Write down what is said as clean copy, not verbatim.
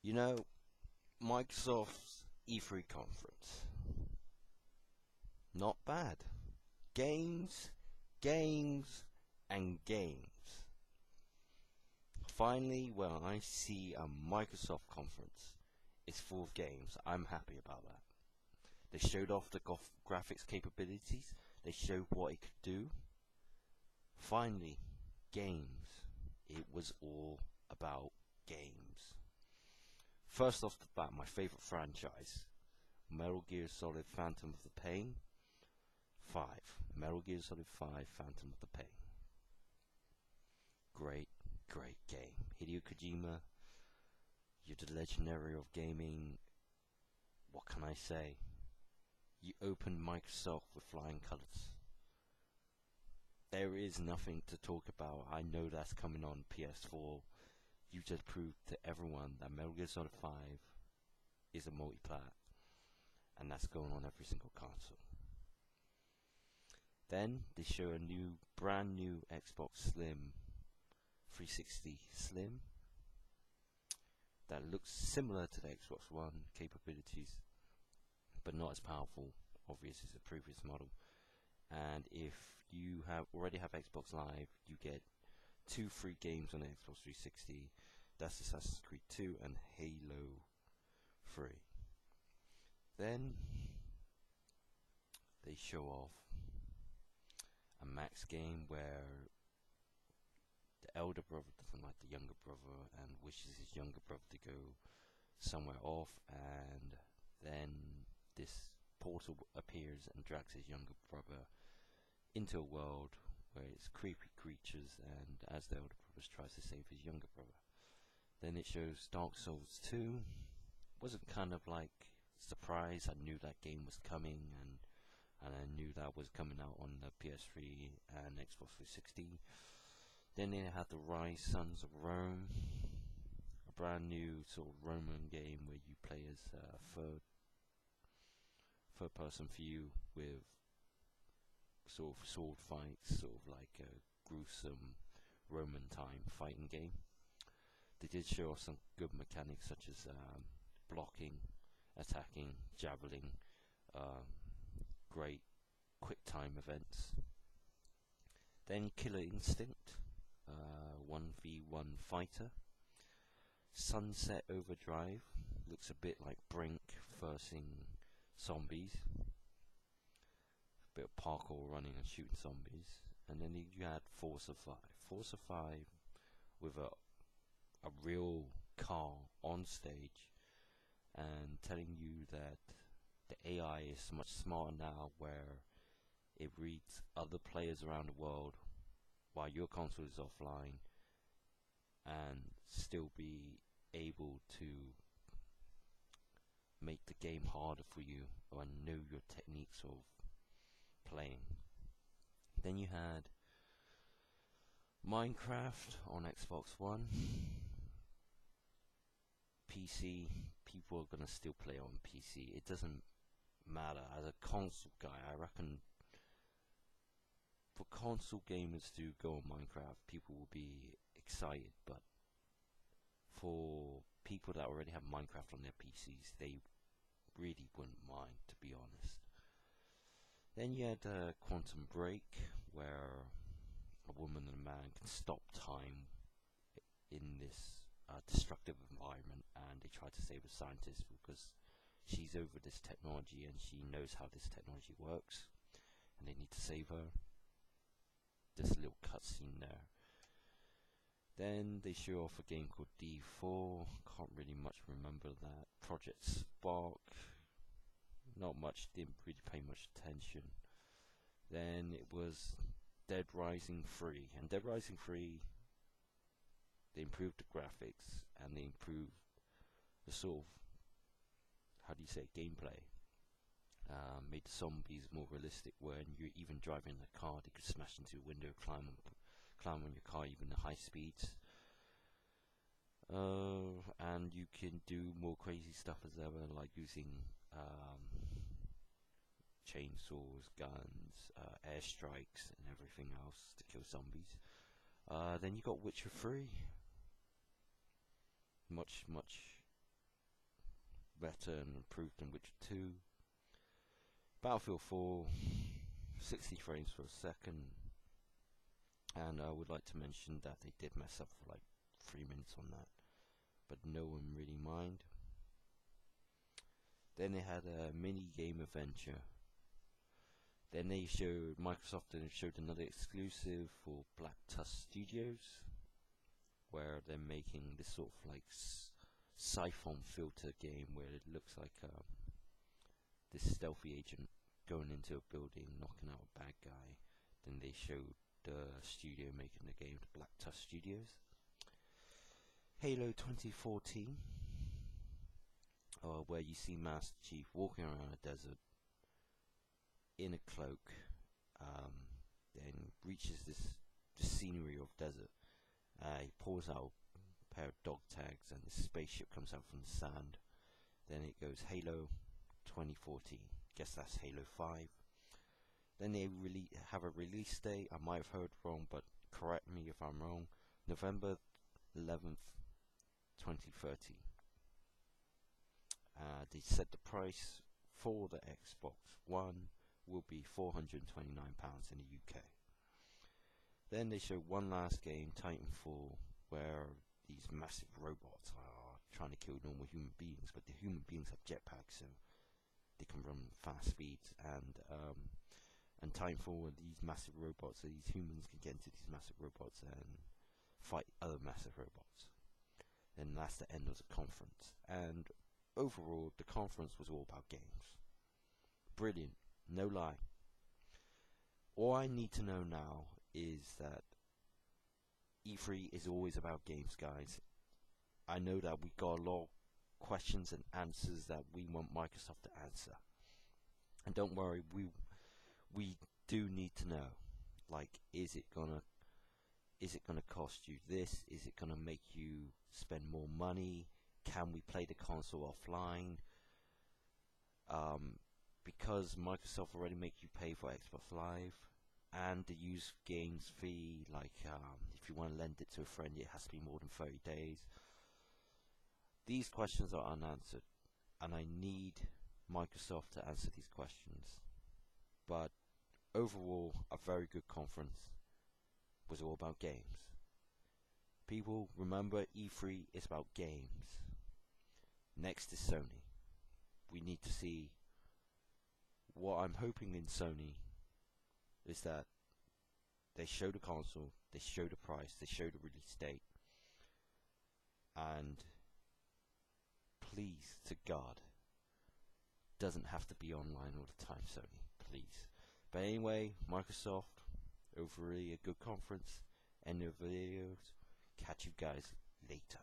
You know, Microsoft's E3 conference. Not bad. Games, games, and games. Finally, when I see a Microsoft conference, it's full of games. I'm happy about that. They showed off the graphics capabilities. They showed what it could do. Finally, games. It was all about games. First off the bat, my favorite franchise, Metal Gear Solid Phantom of the Pain 5. Metal Gear Solid 5 Phantom of the Pain. Great, great game. Hideo Kojima, you're the legendary of gaming. What can I say? You opened Microsoft with flying colors. There is nothing to talk about. I know that's coming on PS4. You just proved to everyone that Metal Gear Solid 5 is a multi-plat, and that's going on every single console. Then they show a brand new Xbox Slim 360 Slim that looks similar to the Xbox One capabilities, but not as powerful, obviously, as the previous model. And if you already have Xbox Live, you get 2 free games on the Xbox 360. That's Assassin's Creed 2 and Halo 3. Then they show off a Max game where the elder brother doesn't like the younger brother and wishes his younger brother to go somewhere off, and then this portal appears and drags his younger brother into a world where it's creepy creatures, and as the elder brother tries to save his younger brother. Then it shows Dark Souls 2. Wasn't kind of like surprise. I knew that game was coming, and I knew that was coming out on the PS3 and Xbox 360. Then they had the Rise Sons of Rome, a brand new sort of Roman game where you play as third person view with sort of sword fights, sort of like a gruesome Roman time fighting game. They did show off some good mechanics such as blocking, attacking, javelin, great quick time events. Then Killer Instinct, 1v1 fighter. Sunset Overdrive, looks a bit like Brink versing zombies. Bit of parkour running and shooting zombies. And then you had Forza 5. Forza 5 with a real car on stage and telling you that the AI is much smarter now, where it reads other players around the world while your console is offline and still be able to make the game harder for you or know your techniques of playing. Then you had Minecraft on Xbox One. PC, people are gonna still play on PC. It doesn't matter. As a console guy, I reckon for console gamers to go on Minecraft, people will be excited, but for people that already have Minecraft on their PCs, they really wouldn't mind, to be honest. Then you had Quantum Break, where a woman and a man can stop time in this destructive environment, and they try to save a scientist because she's over this technology and she knows how this technology works, and they need to save her. This little cutscene there. Then they show off a game called D4. Can't really much remember that. Project Spark. Not much. Didn't really pay much attention. Then it was Dead Rising 3. And Dead Rising 3, they improved the graphics and they improved the sort of, how do you say, gameplay. Made the zombies more realistic, when you're even driving the car, they could smash into a window, climb on your car even at high speeds. And you can do more crazy stuff as ever, like using chainsaws, guns, airstrikes, and everything else to kill zombies. Then you got Witcher 3. Much better and improved than Witcher 2. Battlefield 4, 60 frames per second. And I would like to mention that they did mess up for like 3 minutes on that, but no one really mind. Then they had a mini game adventure. Then they showed Microsoft and showed another exclusive for Black Tusk Studios, where they're making this sort of like siphon filter game where it looks like this stealthy agent going into a building, knocking out a bad guy. Then they showed the studio making the game, Black Tusk Studios. Halo 2014, where you see Master Chief walking around a desert in a cloak, then reaches this scenery of desert. He pulls out a pair of dog tags and his spaceship comes out from the sand. Then it goes Halo 2014. Guess that's Halo 5. Then they have a release date. I might have heard wrong, but correct me if I'm wrong. November 11th, 2030. They said the price for the Xbox One will be £429 in the UK. Then they show one last game, Titanfall, where these massive robots are trying to kill normal human beings, but the human beings have jetpacks, so they can run fast speeds. And Titanfall, these massive robots, so these humans can get into these massive robots and fight other massive robots. And that's the end of the conference. And overall, the conference was all about games. Brilliant, no lie. All I need to know now is that E3 is always about games, guys. I know that we got a lot of questions and answers that we want Microsoft to answer. And don't worry, we do need to know. Like, is it gonna cost you this? Is it gonna make you spend more money? Can we play the console offline? Because Microsoft already make you pay for Xbox Live and the use games fee, like if you want to lend it to a friend, it has to be more than 30 days. These questions are unanswered, and I need Microsoft to answer these questions. But overall, a very good conference. Was all about games. People, remember, E3 is about games. Next is Sony. We need to see. What I'm hoping in Sony is that they show the console, they show the price, they show the release date, and please to God, doesn't have to be online all the time, Sony, please. But anyway, Microsoft, overall a good conference. End of videos. Catch you guys later.